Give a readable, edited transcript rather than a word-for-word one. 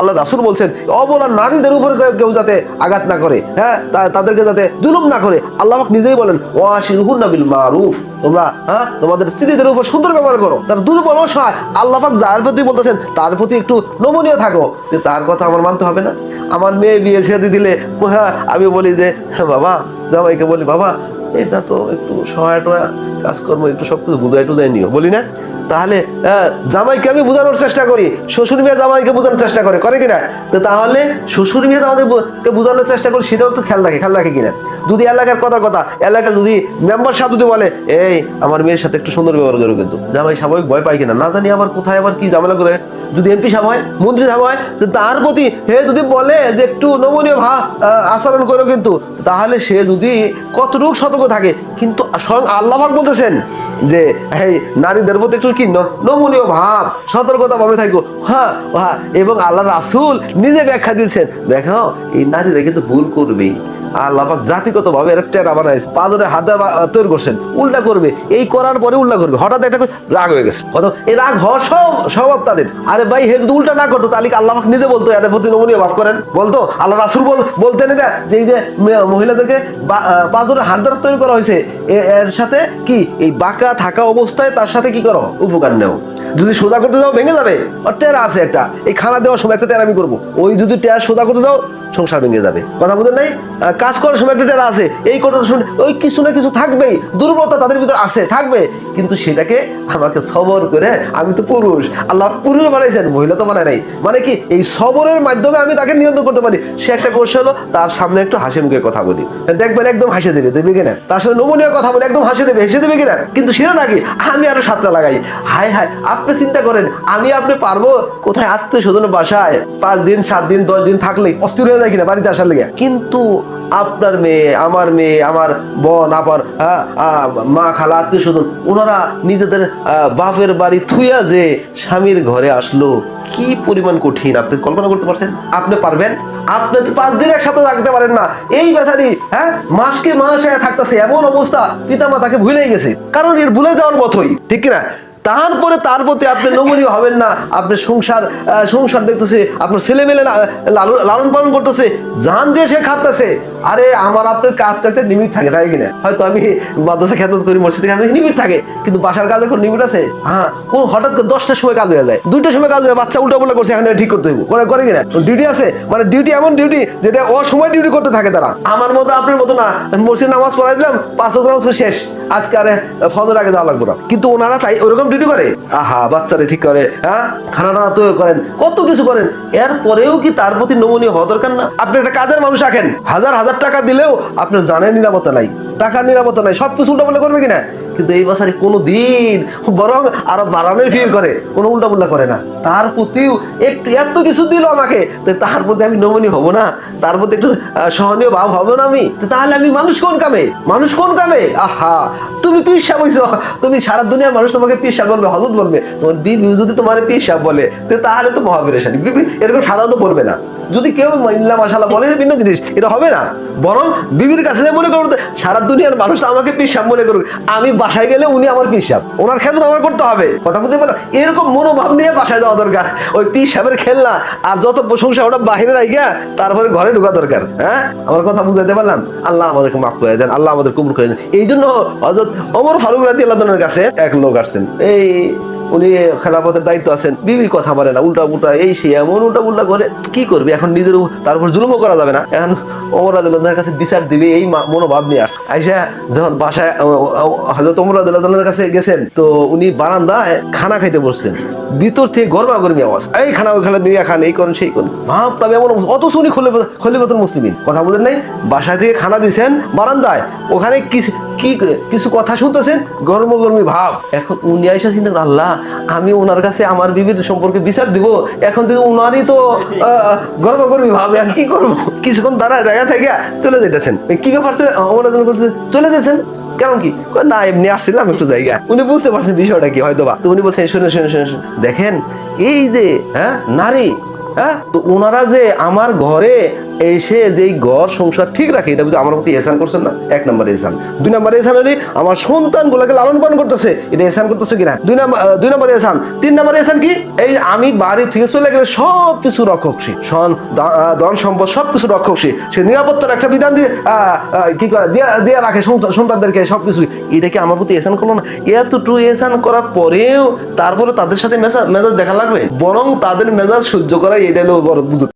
আল্লাহ রাসূল বলছেন অবলা নারীদের উপর কেউ যাতে আঘাত না করে, হ্যাঁ, তাদেরকে যাতে জুলুম না করে। আল্লাহ পাক নিজেই বলেন ওয়াশিরহুন্না বিল মারুফ, তোমরা তোমাদের স্ত্রীদের উপর সুন্দর ব্যবহার করো। তার দুর্বল অসহায় আল্লাহ পাক যার প্রতি বলতেছেন তার প্রতি একটু নমনীয় থাকো। তার কথা আমার মানতে হবে না? আমার মেয়ে বিয়ে শাদী দিলে আমি বলি যে বাবা, জামাইকে বলি বাবা এটা তো একটু সহায় টয়া কাজকর্ম একটু সবকিছু বুঝাই টুজাই নিও, বলি না? তাহলে জামাইকে আমি বোঝানোর চেষ্টা করি, শ্বশুর মেয়ে জামাইকে বোঝানোর চেষ্টা করে কিনা? তো তাহলে শ্বশুর মেয়ে আমাদেরকে বোঝানোর চেষ্টা করি, সেটাও একটু খেয়াল রাখে কিনা? যদি এলাকার কথা এলাকার যদি মেম্বার সাহেব যদি বলে এই আমার মেয়ের সাথে একটু সুন্দর ব্যবহার করো, কিন্তু জামাই স্বাভাবিক ভয় পায় কিনা না জানি, আবার কোথায় আবার কি ঝামেলা করে। যদি এমপি সাহেব হয়, মন্ত্রী সাহেব হয়, তার প্রতি যদি বলে যে একটু নমনীয় আচরণ করো, কিন্তু তাহলে সে যদি কতটুকু সতর্ক থাকে। কিন্তু স্বয়ং আল্লাহ পাক বলতেছেন যে এই নারীদের প্রতি একটু কি নমনীয় ভাব, সতর্কতা ভাবে থাকো। এবং আল্লাহ রাসূল নিজে ব্যাখ্যা দিচ্ছেন, দেখো এই নারীরা কিন্তু ভুল করবেই। আল্লাহ পাক জাতিগত ভাবে একটা বানাইছে, পাঁজরে হাত তৈরি করছেন, উল্টা করবে, এই করার পরে উল্টা করবে। হঠাৎ একটা রাগ হয়ে গেছে, এই রাগ হওয়ার স্বভাব তাদের। আরে ভাই হে যদি উল্টা না করতো তাহলে আল্লাহ পাক নিজে বলতো এদের প্রতি নমনীয় ভাব করেন, বলতো। আল্লাহ রাসূল বলতেন এটা যে এই যে মহিলাদেরকে পাঁজরে হাত তৈরি করা হয়েছে, এর সাথে কি এই বাঁকা থাকা অবস্থায় তার সাথে কি করো উপকার নেও। যদি সোজা করতে যাও ভেঙে যাবে। আর টেরা আছে একটা, এই খানা দেওয়ার সময় একটা টেরা আমি করবো, ওই যদি টেরা সোজা করতে যাও সংসার ভেঙে যাবে। কথা বুঝেন নাই? কাজ করার সময় একটা টেরা আছে, এই করতে শুনে ওই কিছু না কিছু থাকবেই, দুর্বলতা তাদের ভিতরে আসে থাকবে, কিন্তু সেটাকে আমাকে সবর করে, আমি তো পুরুষ, আল্লাহ পুরুষ বানাইছেন, মহিলা তো বানায় নাই, মানে কি এই সবরের মাধ্যমে আমি তাকে নিয়ন্ত্রণ করতে পারি। সে একটা কৌশল হলো তার সামনে একটু হাসি মুখে কথা বলি, দেখবেন একদম হাসি দেবে কিনা? তার সাথে নমনীয় কথা বলে একদম হেসে দেবে কিনা? কিন্তু সেটা নাকি আমি আরো সাতটা লাগাই। হায় আপনি চিন্তা করেন, আমি আপনি পারবো কোথায় আত্মীয় স্বজনের বাসায় 5 দিন 7 দিন 10 দিন থাকলেই অস্থির হয়ে যায় কিনা বাড়িতে আসার লেগে? কিন্তু আপনার মেয়ে, আমার বোন, আপনার মা, খালা, আত্মীয় স্বজন, ওনারা নিজেদের বাপের বাড়ি থুইয়া যে স্বামীর ঘরে আসলো, কি পরিমাণ কঠিন আপনি কল্পনা করতে পারছেন? আপনি পারবেন? আপনি তো 5 দিন একসাথে থাকতে পারেন না। এই বেচারি মাসকে মাস থাকতেছে, এমন অবস্থা পিতা মাতাকে ভুলেই গেছে, কারণ এর ভুলে যাওয়ার মতোই, ঠিক কিনা? তারপরে তার প্রতি আপনি নমনীয় হবেন না। আপনি সংসার দেখতেছে, আপনার ছেলে মেলে লালন পালন করতেছে, জান দিয়ে সে খাটতেছে। আরে আমার আপনার কাজ তো একটা লিমিট থাকে, তাই কিনা? হয়তো আমি মাদ্রাসা খেদমত করি, মসজিদে কাজ লিমিট থাকে, কিন্তু বাসার কাজে কোনো লিমিট আছে? কোন হঠাৎ করে 10টার সময় কাজ হয়ে যায়, 2টার সময় কাজ হয়ে বাচ্চা উল্টা পুল্টা করছে, এখানে ঠিক করতে হইব, করে কিনা? ডিউটি আছে, মানে ডিউটি এমন ডিউটি যেটা অসময় ডিউটি করতে থাকে তারা। আমার মতো আপনার মতো না, মসজিদ নামাজ পড়াই দিলাম, 5 ওয়াক্ত নামাজ শেষ, আজকে আরে ফজর আগে যাওয়া লাগবে না। কিন্তু ওনারা তাই ওরকম ডিউটি করে, বাচ্চারা ঠিক করে, খানা তৈরি করেন, কত কিছু করেন, এরপরেও কি তার প্রতি নমনীয় হওয়া দরকার না? আপনি একটা কাজের মানুষ রাখেন, হাজার টাকা দিলেও আপনার জানের নিরাপত্তা নাই, টাকার নিরাপত্তা নাই, সবকিছু উল্টা করবে কিনা? কিন্তু এই বাসারে কোনো দিন বরং আরো বাড়ানোর ফিল করে, কোনো উল্টা করে না। তার প্রতিও একটু এত কিছু দিল আমাকে, তার প্রতি আমি নমনীয় হবো না? তার প্রতি একটু সহনীয় ভাব হবে না আমি? তাহলে আমি মানুষ কোন কামে? তুমি পীর সাহেব হইছো, তুমি সারা দুনিয়ার মানুষ তোমাকে পীর সাহেব বলবে, হযরত বলবে, তোমার বিবি যদি তোমার পীর সাহেব বলে তাহলে তো মহাবীরেশানি। বিবি এরকম সাধারণত বলবে না। যদি কেউ ইল্লা মাশাআল্লাহ বলে ভিন্ন জিনিস, এটা হবে না। বরং বিবির কাছে মনে করো সারা দুনিয়ার মানুষ আমাকে পীর সাহেব মনে করুক, আমি বাসায় গেলে উনি আমার পীর সাহেব, ওনার খেদমত আমার করতে হবে। কথা বুঝতে পারো? এরকম মনোভাব নিয়ে বাসায় যাওয়া দরকার। ওই পীর সাহেবের খেলনা আর যত প্রশংসা ওটা বাহিরে রাখিয়া তারপরে ঘরে ঢোকা দরকার। আমার কথা বুঝাইতে পারলাম? আল্লাহ আমাদেরকে মাফ করে দেন, আল্লাহ আমাদের কবুল করে দেন। এই জন্য হযরত ওমর ফারুক রাদিয়াল্লাহু আনহুর কাছে এক লোক আসছেন, উনি খেলাফতের দায়িত্ব আছেন, বিবি কথা বলে না, উল্টা এই সে এমন উল্টা করে, কি করবে এখন? নিজের তার উপর জুলুমও করা যাবে না। এখন ওমর রাদিয়াল্লাহু আনহুর কাছে বিচার দিবে এই মনোভাব নিয়ে আসছে। আইসা যখন বাসায় হযরত ওমর রাদিয়াল্লাহু আনহুর কাছে গেছেন, তো উনি বারান্দায় খানা খাইতে বসতেন, ভিতর থেকে গরমাগরমি আওয়াজ, এই খানা ওইখানে দিয়ে খান, এই করেন সেই করেন, ভাবটা এমন, অথচ উনি খলিফাতুল মুসলিমিন। কথা বলেন নাই? বাসা থেকে খানা দিয়েছেন বারান্দায়, ওখানে কিছু কথা শুনতেছেন, গরমি ভাব। এখন উনি আইসা চিন্তা করেন, আল্লাহ আমি ওনার কাছে আমার বিবির সম্পর্কে বিচার দিব, এখন থেকে উনারই তো গরমি ভাব, আর কি করবো? কিছুক্ষণ তারা জায়গা থেকে চলে যেতেছেন। কি ব্যাপার? চলে যাচ্ছেন কারণ কি? না এমনি আসছিলাম একটু জায়গা। উনি বুঝতে পারছেন বিষয়টা কি হয়তো বা। তো উনি বলছেন শুনে দেখেন এই যে নারী, তো ওনারা যে আমার ঘরে এসে যেই ঘর সংসার ঠিক রাখে, এটা বুঝি আমার প্রতি এহসান করছেন না? 1 নম্বর এহসান। 2 নম্বর এহসান হলে আমার সন্তানগুলোকে লালন পালন করতেছে, এটা এহসান করতেছে কিনা? 2 নম্বর এহসান। 3 নম্বর এহসান কি? এই আমি বাড়ি থেকে চলে গেলে সব কিছু রক্ষকশী, ধন সম্পদ সবকিছু রক্ষকশী, সে নিরাপত্তার একটা বিধান দিয়ে কি করে দিয়ে রাখে সন্তানদেরকে সবকিছু। এটা কি আমার প্রতি এহসান করলো না? এতটুকু এহসান করার পরেও তারপরে তাদের সাথে মেজাজ দেখা লাগবে? বরং তাদের মেজাজ সহ্য করাই এটা হলো বড় বুঝুন।